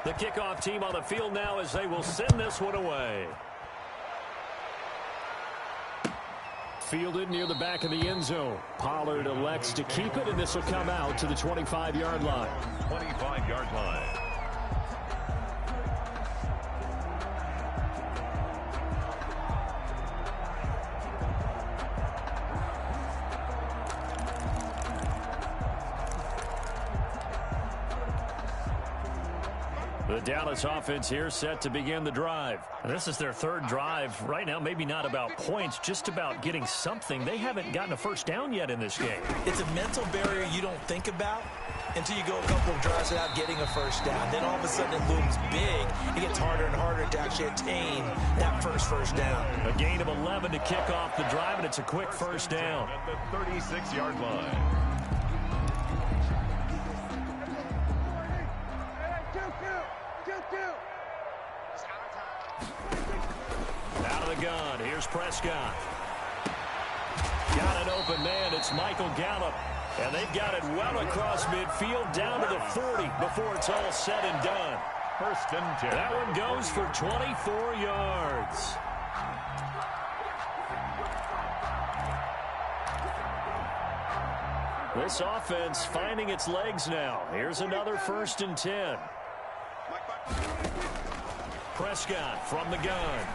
The kickoff team on the field now as they will send this one away. Fielded near the back of the end zone. Pollard elects to keep it, and this will come out to the 25-yard line. 25-yard line. The Dallas offense here set to begin the drive. This is their third drive. Right now, maybe not about points, just about getting something. They haven't gotten a first down yet in this game. It's a mental barrier you don't think about until you go a couple of drives without getting a first down. Then all of a sudden it looms big. It gets harder and harder to actually attain that first down. A gain of 11 to kick off the drive, and it's a quick first down. At the 36-yard line. Out of the gun, here's Prescott. Got an open man, it's Michael Gallup. And they've got it well across midfield down to the 40 before it's all said and done. First and 10. That one goes for 24 yards. This offense finding its legs now. Here's another first and 10. Prescott from the gun.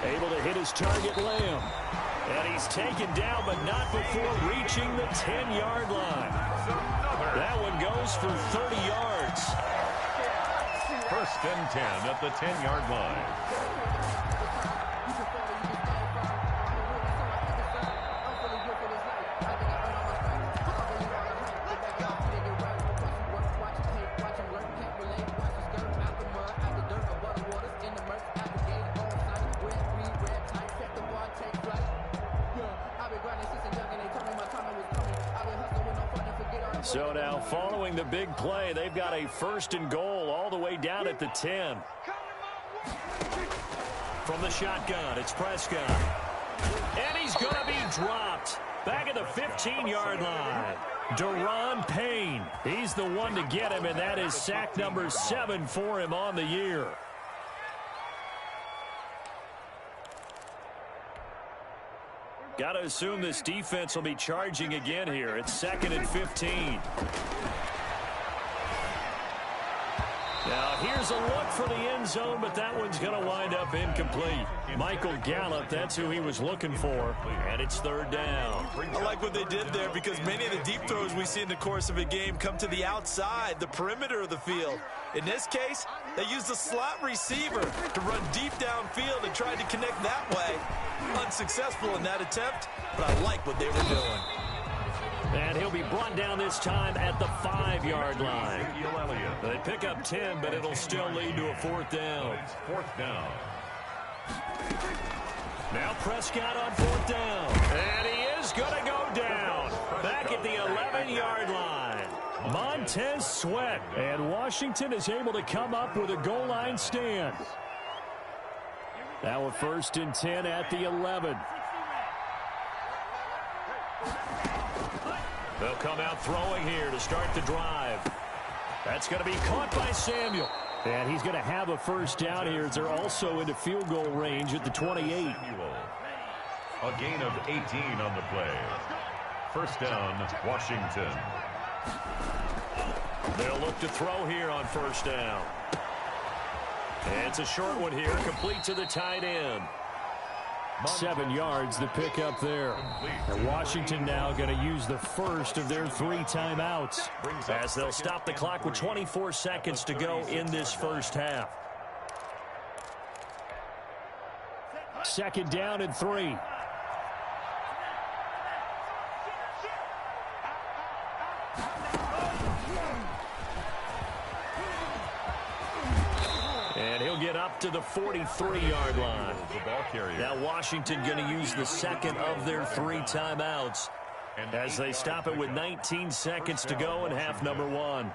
Able to hit his target, Lamb. And he's taken down, but not before reaching the 10-yard line. That one goes for 30 yards. First and 10 at the 10-yard line. So now, following the big play, they've got a first and goal all the way down at the 10. From the shotgun, it's Prescott. And he's going to be dropped. Back at the 15-yard line. Deron Payne. He's the one to get him, and that is sack number 7 for him on the year. Got to assume this defense will be charging again here. It's 2nd and 15. Now, here's a look for the end zone, but that one's going to wind up incomplete. Michael Gallup, that's who he was looking for, and it's 3rd down. I like what they did there because many of the deep throws we see in the course of a game come to the outside, the perimeter of the field. In this case, they used a slot receiver to run deep downfield and tried to connect that way. Unsuccessful in that attempt, but I like what they were doing. And he'll be brought down this time at the 5-yard line. They pick up 10, but it'll still lead to a 4th down. 4th down. Now Prescott on 4th down. And he is going to go down. Back at the 11-yard line. Montez Sweat. And Washington is able to come up with a goal line stand. Now a 1st and 10 at the 11. They'll come out throwing here to start the drive. That's going to be caught by Samuel. And he's going to have a first down here as they're also into field goal range at the 28. A gain of 18 on the play. First down, Washington. They'll look to throw here on first down. And it's a short one here, complete to the tight end. 7 yards the pick up there. And Washington now going to use the first of their 3 timeouts as they'll stop the clock with 24 seconds to go in this first half. 2nd down and 3. And he'll get up to the 43-yard line. Now Washington going to use the 2nd of their 3 timeouts as they stop it with 19 seconds to go in half number 1.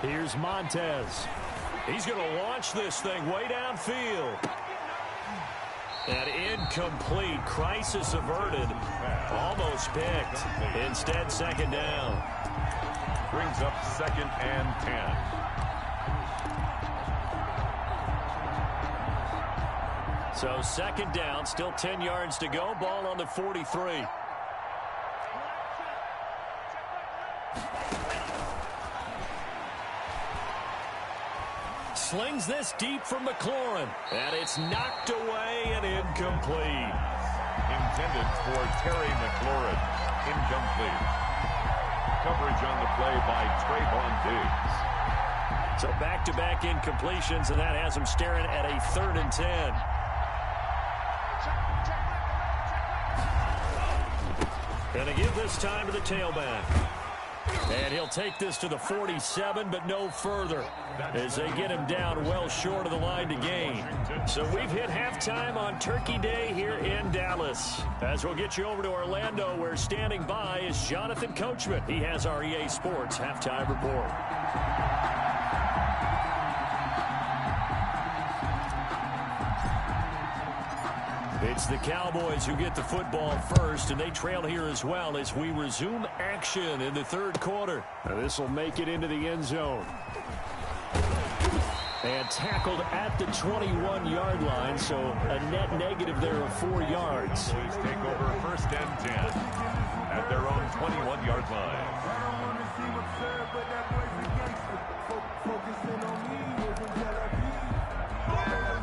Here's Montez. He's going to launch this thing way downfield. And incomplete. Crisis averted. Almost picked. Instead, second down. Brings up 2nd and 10. So second down, still 10 yards to go. Ball on the 43. Slings this deep from McLaurin. And it's knocked away and incomplete. Intended for Terry McLaurin. Incomplete. Coverage on the play by Trayvon Diggs. So back-to-back incompletions, and that has him staring at a 3rd and 10. Going to give this time to the tailback. And he'll take this to the 47, but no further, as they get him down well short of the line to gain. So we've hit halftime on Turkey Day here in Dallas. As we'll get you over to Orlando, where standing by is Jonathan Coachman. He has our EA Sports halftime report. It's the Cowboys who get the football first, and they trail here as well as we resume action in the 3rd quarter. Now this will make it into the end zone. And tackled at the 21-yard line, so a net negative there of 4 yards. Cowboys take over 1st and 10 at their own 21-yard line.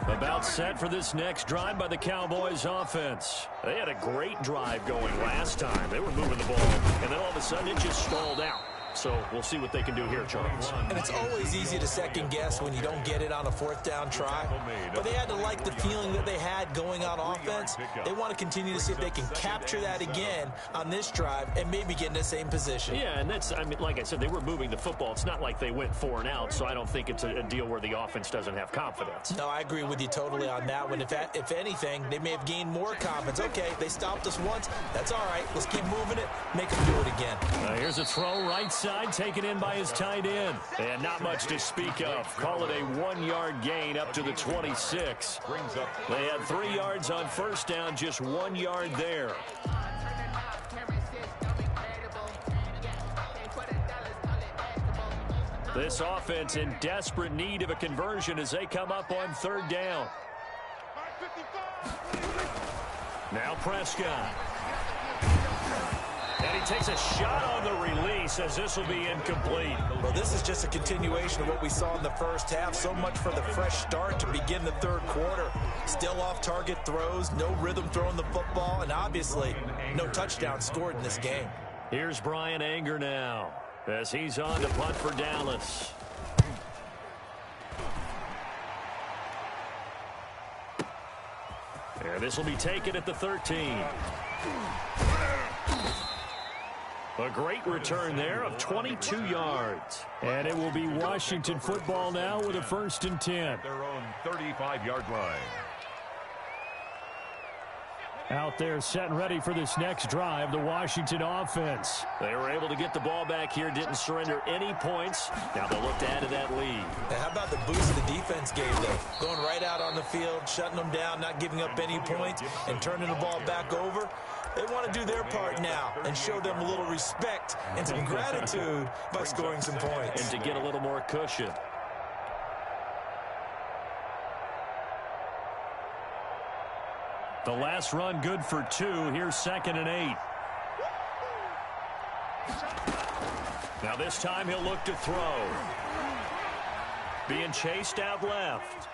About set for this next drive by the Cowboys offense. They had a great drive going last time. They were moving the ball, and then all of a sudden it just stalled out. So we'll see what they can do here, Charles. And it's always easy to second guess when you don't get it on a 4th down try. But they had to like the feeling that they had going on offense. They want to continue to see if they can capture that again on this drive and maybe get in the same position. Yeah, and that's, I mean, like I said, they were moving the football. It's not like they went 4 and out, so I don't think it's a deal where the offense doesn't have confidence. No, I agree with you totally on that one. If anything, they may have gained more confidence. Okay, they stopped us once. That's all right. Let's keep moving it. Make them do it again. Here's a throw right side, taken in by his tight end. And not much to speak of. Call it a 1-yard gain up to the 26. They had 3 yards on 1st down, just 1 yard there. This offense in desperate need of a conversion as they come up on 3rd down. Now Prescott. And he takes a shot on the release as this will be incomplete. Well, this is just a continuation of what we saw in the first half. So much for the fresh start to begin the 3rd quarter. Still off-target throws, no rhythm throwing the football, and obviously no touchdown scored in this game. Here's Brian Anger now as he's on to punt for Dallas. And this will be taken at the 13. A great return there of 22 yards. And it will be Washington football now with a 1st and 10. Their own 35-yard line. Out there set and ready for this next drive, the Washington offense. They were able to get the ball back here, didn't surrender any points. Now they'll look to add to that lead. Now, how about the boost the defense gave them? Going right out on the field, shutting them down, not giving up any points, and turning the ball back over. They want to do their part now and show them a little respect and some gratitude by scoring some points. And to get a little more cushion. The last run good for 2. Here's 2nd and 8. Now this time he'll look to throw. Being chased out left.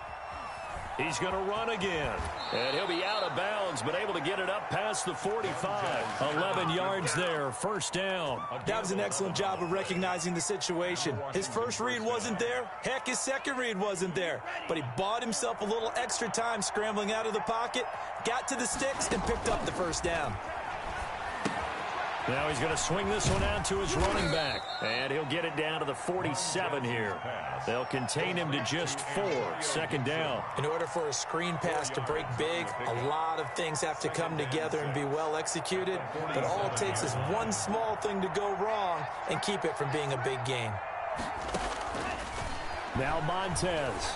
He's going to run again. And he'll be out of bounds, but able to get it up past the 45. 11 yards there, 1st down. That was an excellent job of recognizing the situation. His first read wasn't there. Heck, his second read wasn't there. But he bought himself a little extra time scrambling out of the pocket, got to the sticks, and picked up the 1st down. Now he's going to swing this one out to his running back. And he'll get it down to the 47 here. They'll contain him to just 4. Second down. In order for a screen pass to break big, a lot of things have to come together and be well executed. But all it takes is one small thing to go wrong and keep it from being a big gain. Now Montez.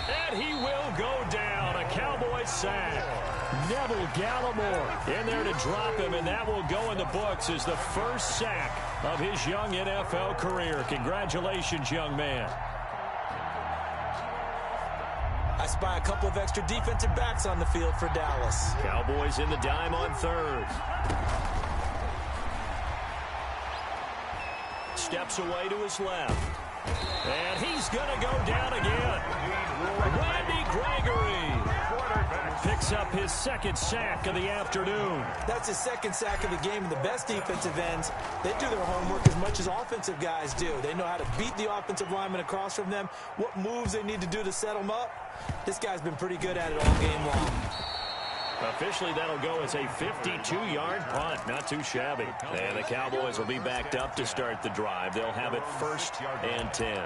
And he will go down. A Cowboy sack. Neville Gallimore in there to drop him, and that will go in the books as the first sack of his young NFL career. Congratulations, young man. I spy a couple of extra defensive backs on the field for Dallas. Cowboys in the dime on third. Steps away to his left. And he's going to go down again. Randy Gregory picks up his second sack of the afternoon. That's his second sack of the game, and the best defensive ends, they do their homework as much as offensive guys do. They know how to beat the offensive lineman across from them, what moves they need to do to set them up. This guy's been pretty good at it all game long. Officially, that'll go as a 52-yard punt. Not too shabby. And the Cowboys will be backed up to start the drive. They'll have it 1st and 10.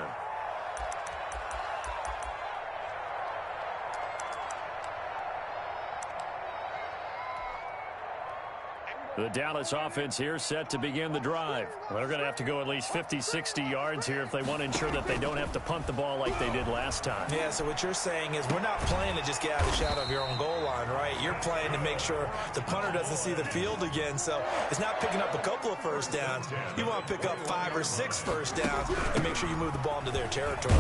The Dallas offense here set to begin the drive. Well, they're going to have to go at least 50, 60 yards here if they want to ensure that they don't have to punt the ball like they did last time. Yeah, so what you're saying is we're not playing to just get out of the shadow of your own goal line, right? You're playing to make sure the punter doesn't see the field again. So it's not picking up a couple of first downs. You want to pick up 5 or 6 first downs and make sure you move the ball into their territory.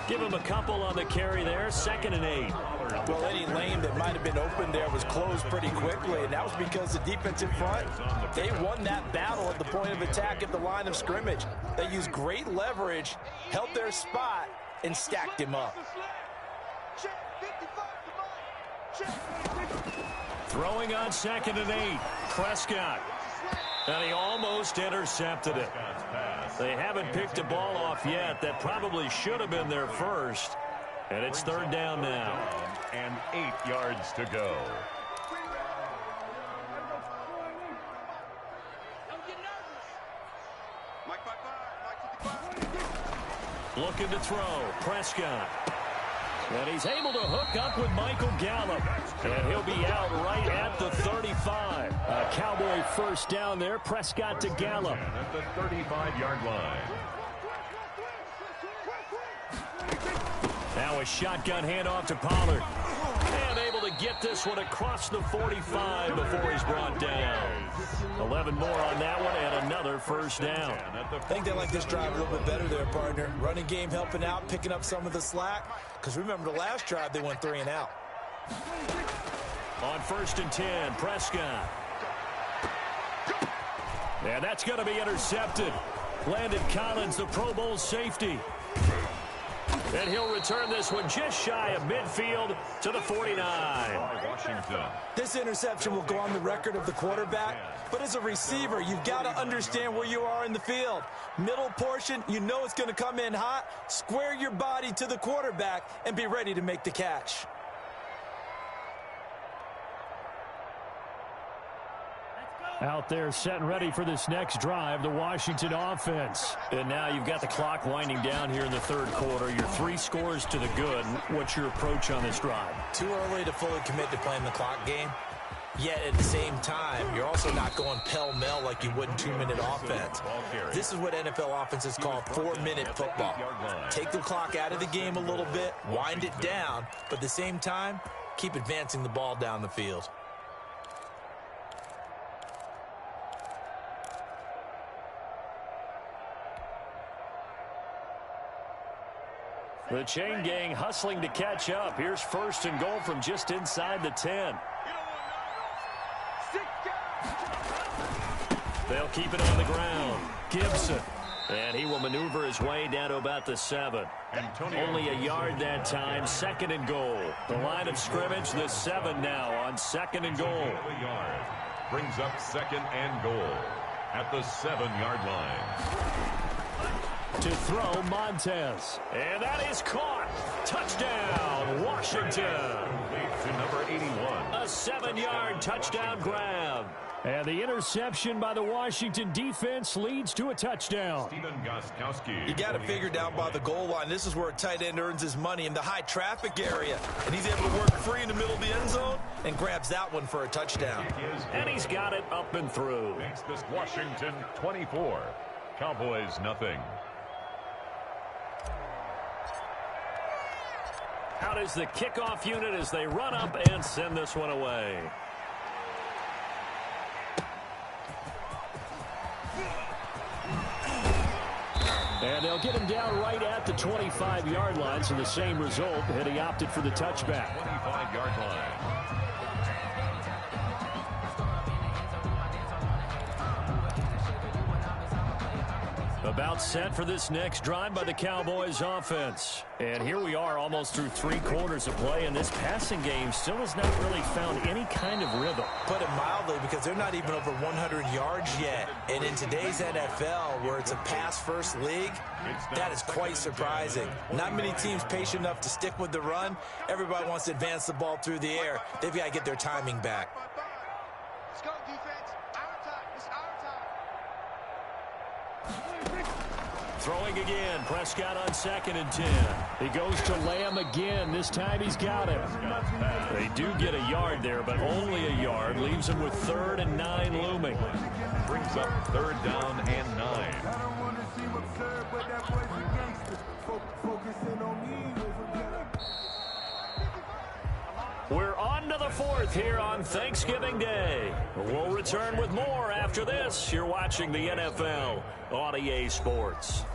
Give him a couple on the carry there. 2nd and 8. Well, any lane that might have been open there was closed pretty quickly, and that was because the defensive front, they won that battle at the point of attack at the line of scrimmage. They used great leverage, held their spot, and stacked him up. Throwing on 2nd and 8. Prescott. And he almost intercepted it. They haven't picked a ball off yet. That probably should have been their first. And it's 3rd down now. And 8 yards to go. Looking to throw. Prescott. And he's able to hook up with Michael Gallup. And he'll be out right at the 35. A Cowboy first down there. Prescott to Gallup. At the 35-yard line. Now a shotgun handoff to Pollard. And able to get this one across the 45 before he's brought down. 11 more on that one and another first down. I think they like this drive a little bit better there, partner. Running game helping out, picking up some of the slack. Because remember the last drive, they went 3 and out. On 1st and 10, Prescott. And that's going to be intercepted. Landon Collins, the Pro Bowl safety. And he'll return this one just shy of midfield to the 49. Washington. This interception will go on the record of the quarterback, but as a receiver, you've got to understand where you are in the field. Middle portion, you know it's going to come in hot. Square your body to the quarterback and be ready to make the catch. Out there set and ready for this next drive, the Washington offense. And now you've got the clock winding down here in the 3rd quarter. Your 3 scores to the good. What's your approach on this drive? Too early to fully commit to playing the clock game. Yet at the same time, you're also not going pell-mell like you would in 2-minute offense. This is what NFL offenses call 4-minute football. Take the clock out of the game a little bit, wind it down, but at the same time, keep advancing the ball down the field. The chain gang hustling to catch up. Here's 1st and goal from just inside the 10. They'll keep it on the ground. Gibson. And he will maneuver his way down to about the 7. Only a yard that time. 2nd and goal. The line of scrimmage, the 7 now on 2nd and goal. Brings up 2nd and goal at the 7-yard line. To throw, Montez. And that is caught. Touchdown, Washington. To number 81. A 7-yard touchdown grab. And the interception by the Washington defense leads to a touchdown. You got to figure down by the goal line. This is where a tight end earns his money, in the high traffic area. And he's able to work free in the middle of the end zone and grabs that one for a touchdown. And he's got it up and through. Makes this Washington 24. Cowboys nothing. Out is the kickoff unit as they run up and send this one away. And they'll get him down right at the 25-yard line, so the same result, and he opted for the touchback. 25-yard line. About set for this next drive by the Cowboys offense. And here we are almost through 3 quarters of play, and this passing game still has not really found any kind of rhythm. Put it mildly, because they're not even over 100 yards yet. And in today's NFL, where it's a pass-first league, that is quite surprising. Not many teams patient enough to stick with the run. Everybody wants to advance the ball through the air. They've got to get their timing back. Let's go, defense. Our time. It's our time. Throwing again, Prescott on 2nd and 10. He goes to Lamb again. This time he's got it. They do get a yard there, but only a yard. Leaves him with 3rd and 9 looming. Brings up 3rd down and 9. We're on to the 4th here on Thanksgiving Day. We'll return with more after this. You're watching the NFL on EA Sports.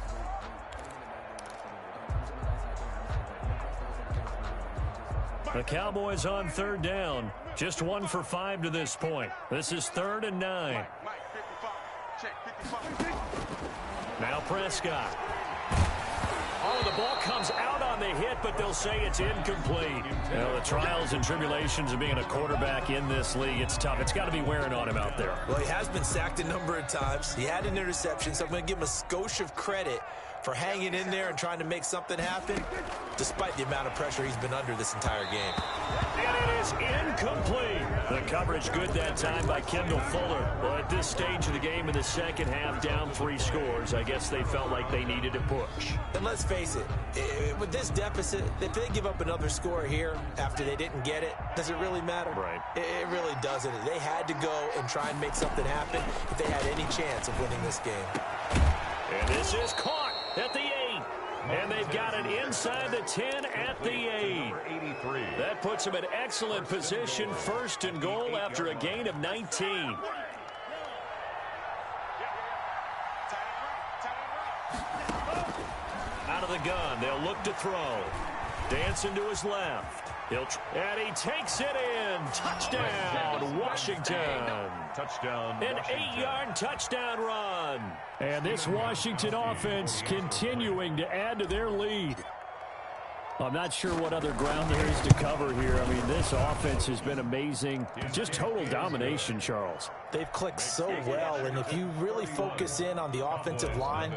The Cowboys on 3rd down. Just 1 for 5 to this point. This is 3rd and 9. Now Prescott. Oh, the ball comes out on the hit, but they'll say it's incomplete. You know, the trials and tribulations of being a quarterback in this league, it's tough. It's got to be wearing on him out there. Well, he has been sacked a number of times. He had an interception, so I'm going to give him a skosh of credit for hanging in there and trying to make something happen, despite the amount of pressure he's been under this entire game. And it is incomplete. The coverage good that time by Kendall Fuller. Well, at this stage of the game in the second half, down 3 scores, I guess they felt like they needed to push. And let's face it, with this deficit, if they give up another score here after they didn't get it, does it really matter? Right. It really doesn't. They had to go and try and make something happen if they had any chance of winning this game. And this is caught at the 8. And they've got it inside the 10 at the 8. That puts them in excellent position, 1st and goal after a gain of 19. Out of the gun, they'll look to throw. Dancing to his left. And he takes it in. Touchdown, Washington. Touchdown, An 8-yard touchdown run. And this Washington offense continuing to add to their lead. I'm not sure what other ground there is to cover here. I mean, this offense has been amazing. Just total domination, Charles. They've clicked so well, and if you really focus in on the offensive line,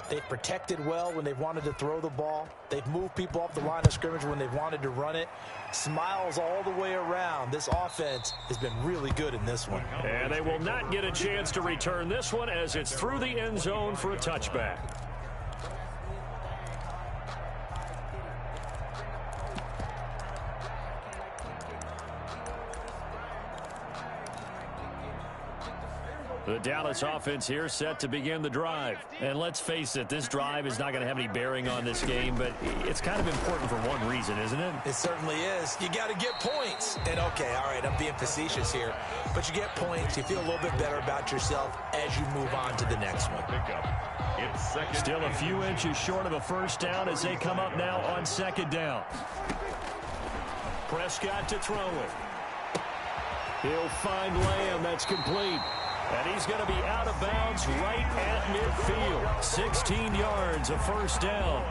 they've protected well when they've wanted to throw the ball. They've moved people off the line of scrimmage when they've wanted to run it. Smiles all the way around. This offense has been really good in this one. And they will not get a chance to return this one as it's through the end zone for a touchback. The Dallas offense here set to begin the drive. And let's face it, this drive is not going to have any bearing on this game, but it's kind of important for one reason, isn't it? It certainly is. You got to get points. And okay, all right, I'm being facetious here, but you get points, you feel a little bit better about yourself as you move on to the next one. Still a few inches short of a 1st down as they come up now on 2nd down. Prescott to throw it. He'll find Lamb. That's complete. And he's going to be out of bounds right at midfield. 16 yards, a 1st down.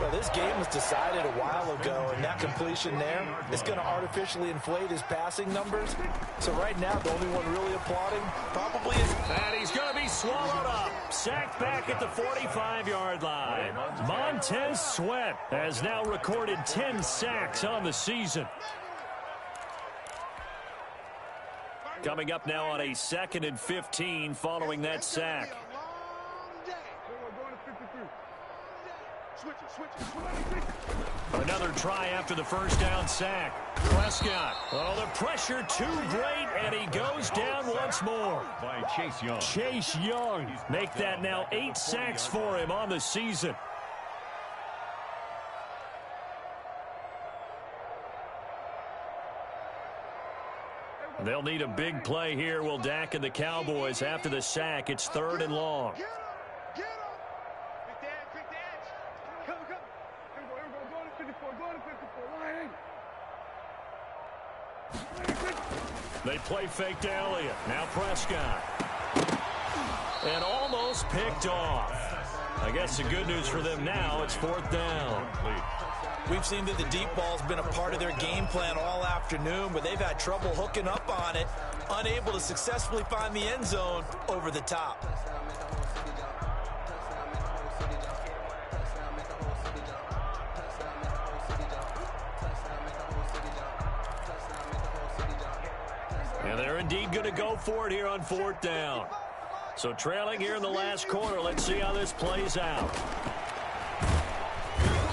Well, this game was decided a while ago, and that completion there is going to artificially inflate his passing numbers. So right now, the only one really applauding probably is... And he's going to be swallowed up. Sacked back at the 45-yard line. Montez Sweat has now recorded 10 sacks on the season. Coming up now on a 2nd and 15 following that sack. Another try after the first down sack. Prescott. Oh, the pressure too great, and he goes down once more. By Chase Young. Chase Young. Make that now 8 sacks for him on the season. They'll need a big play here, will Dak and the Cowboys. After the sack, it's 3rd and long. They play fake to Elliott. Now Prescott. And almost picked off. I guess the good news for them now, it's 4th down. We've seen that the deep ball's been a part of their game plan all afternoon, but they've had trouble hooking up on it, unable to successfully find the end zone over the top. And they're indeed going to go for it here on 4th down. So trailing here in the last quarter, let's see how this plays out.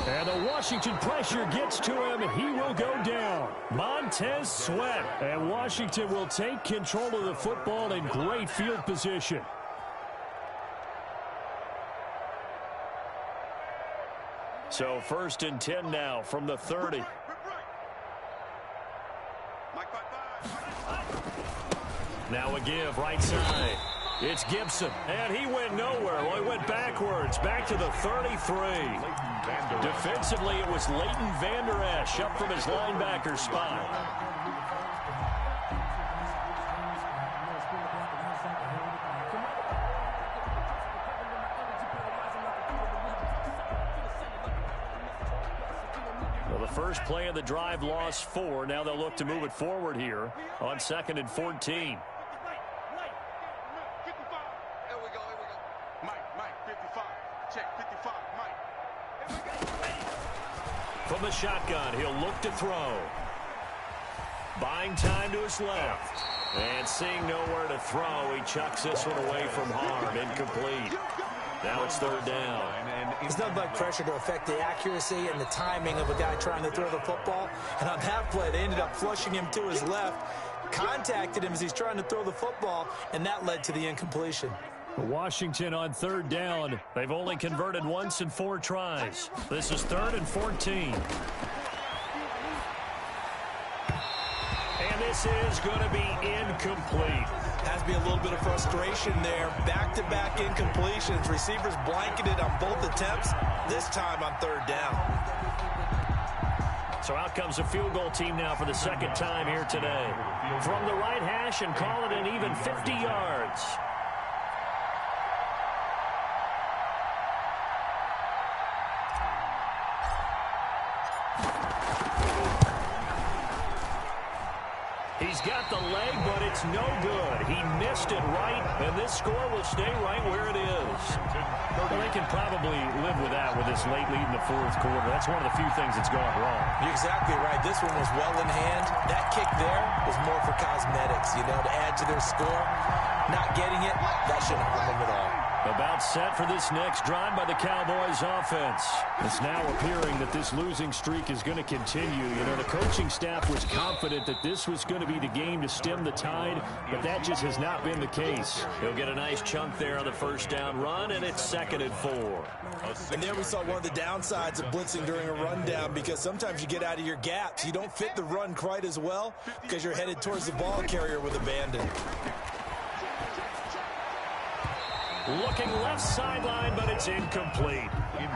And the Washington pressure gets to him, and he will go down. Montez Sweat. And Washington will take control of the football in great field position. So 1st and 10 now from the 30. Now a give right side. It's Gibson, and he went nowhere. Well, he went backwards, back to the 33. Defensively, it was Leighton Vander Esch up from his linebacker spot. Well, the first play of the drive lost 4. Now they'll look to move it forward here on 2nd and 14. From the shotgun, he'll look to throw. Buying time to his left. And seeing nowhere to throw, he chucks this one away from harm. Incomplete. Now it's 3rd down. There's nothing like pressure to affect the accuracy and the timing of a guy trying to throw the football. And on that play, they ended up flushing him to his left, contacted him as he's trying to throw the football, and that led to the incompletion. Washington on 3rd down. They've only converted once in 4 tries. This is 3rd and 14. And this is going to be incomplete. Has to be a little bit of frustration there. Back-to-back incompletions. Receivers blanketed on both attempts, this time on 3rd down. So out comes a field goal team now for the 2nd time here today. From the right hash and call it an even 50 yards. He's got the leg, but it's no good. He missed it right, and this score will stay right where it is. Well, they can probably live with that with this late lead in the 4th quarter. That's one of the few things that's gone wrong. You're exactly right. This one was well in hand. That kick there was more for cosmetics, to add to their score. Not getting it, that shouldn't harm them at all. About set for this next drive by the Cowboys offense. It's now appearing that this losing streak is going to continue. The coaching staff was confident that this was going to be the game to stem the tide, but that just has not been the case. He'll get a nice chunk there on the 1st down run, and it's 2nd and 4. And there we saw one of the downsides of blitzing during a rundown, because sometimes you get out of your gaps. You don't fit the run quite as well because you're headed towards the ball carrier with abandon. Looking left sideline, but it's incomplete.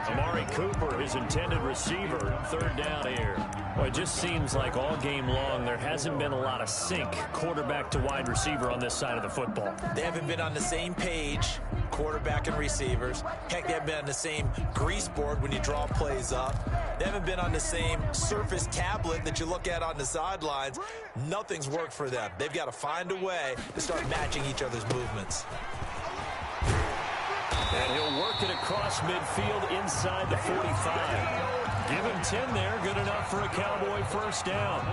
Amari Cooper, his intended receiver, 3rd down here. Well, it just seems like all game long there hasn't been a lot of sync quarterback to wide receiver on this side of the football. They haven't been on the same page, quarterback and receivers. Heck, they haven't been on the same grease board when you draw plays up. They haven't been on the same Surface tablet that you look at on the sidelines. Nothing's worked for them. They've got to find a way to start matching each other's movements. And he'll work it across midfield inside the 45. Give him 10 there. Good enough for a Cowboy 1st down.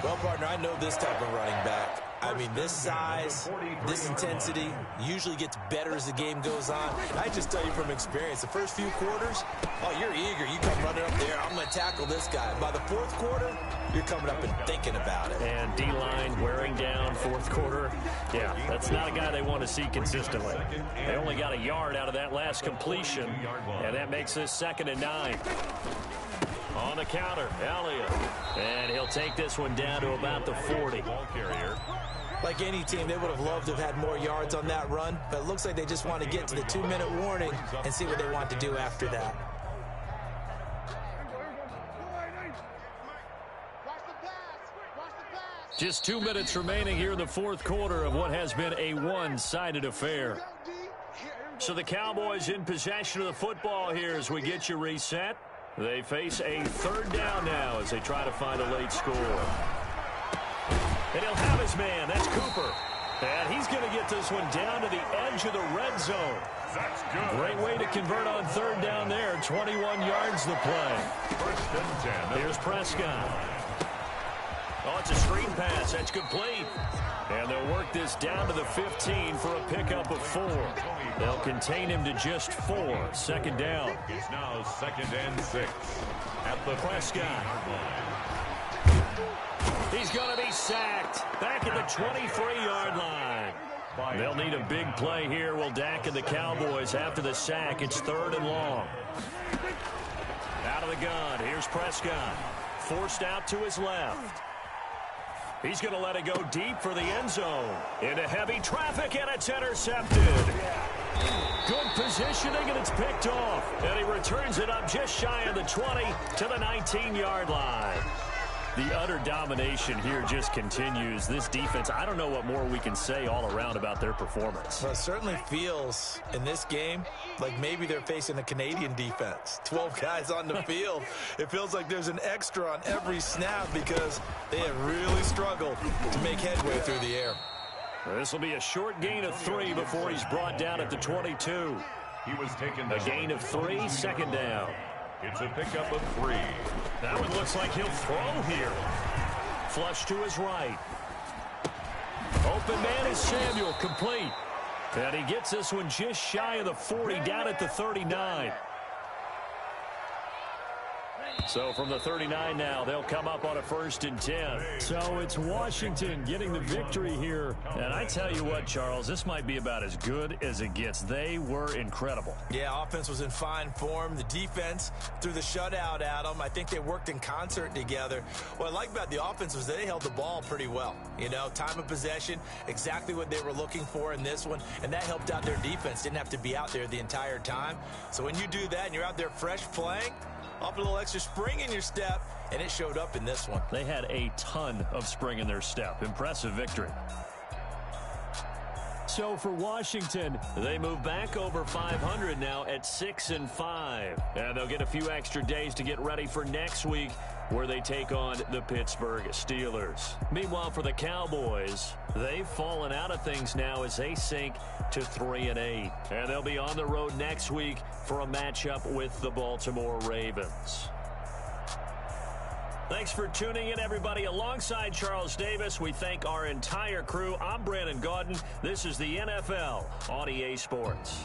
Well, partner, I know this type of running back. I mean, this size, this intensity usually gets better as the game goes on. I just tell you from experience, the first few quarters, oh, you're eager. You come running up there, I'm going to tackle this guy. By the fourth quarter, you're coming up and thinking about it. And D-line wearing down fourth quarter. Yeah, that's not a guy they want to see consistently. They only got a yard out of that last completion, and that makes this 2nd and 9. On the counter, Elliott. And he'll take this one down to about the 40. Ball carrier. Like any team, they would have loved to have had more yards on that run, but it looks like they just want to get to the 2-minute warning and see what they want to do after that. Just 2 minutes remaining here in the fourth quarter of what has been a one-sided affair. So the Cowboys in possession of the football here as we get you reset. They face a 3rd down now as they try to find a late score. And he'll have his man. That's Cooper. And he's going to get this one down to the edge of the red zone. That's good. Great way to convert on 3rd down there. 21 yards the play. 1st and 10. Here's Prescott. Oh, it's a screen pass. That's complete. And they'll work this down to the 15 for a pickup of 4. They'll contain him to just 4. 2nd down. It's now 2nd and 6. At the Prescott. He's going to be sacked. Back at the 23-yard line. They'll need a big play here. Will Dak and the Cowboys after the sack. It's 3rd and long. Out of the gun. Here's Prescott. Forced out to his left. He's going to let it go deep for the end zone. Into heavy traffic, and it's intercepted. Good positioning, and it's picked off. And he returns it up just shy of the 20 to the 19-yard line. The utter domination here just continues. This defense, I don't know what more we can say all around about their performance. Well, it certainly feels in this game like maybe they're facing a Canadian defense. 12 guys on the field. It feels like there's an extra on every snap because they have really struggled to make headway through the air. This will be a short gain of 3 before he's brought down at the 22. He was taken A gain of 3, 2nd down. It's a pickup of 3. That one looks like he'll throw here. Flush to his right. Open man is Samuel, complete. And he gets this one just shy of the 40, down at the 39. So from the 39 now, they'll come up on a 1st and 10. So it's Washington getting the victory here. And I tell you what, Charles, this might be about as good as it gets. They were incredible. Yeah, offense was in fine form. The defense threw the shutout at them. I think they worked in concert together. What I like about the offense was they held the ball pretty well. You know, time of possession, exactly what they were looking for in this one. And that helped out their defense. Didn't have to be out there the entire time. So when you do that and you're out there fresh playing, up a little extra spring in your step, and it showed up in this one. They had a ton of spring in their step. Impressive victory. So for Washington, they move back over 500 now at 6-5. And they'll get a few extra days to get ready for next week, where they take on the Pittsburgh Steelers. Meanwhile, for the Cowboys, they've fallen out of things now as they sink to 3-8. And they'll be on the road next week for a matchup with the Baltimore Ravens. Thanks for tuning in, everybody. Alongside Charles Davis, we thank our entire crew. I'm Brandon Gaudin. This is the NFL on EA Sports.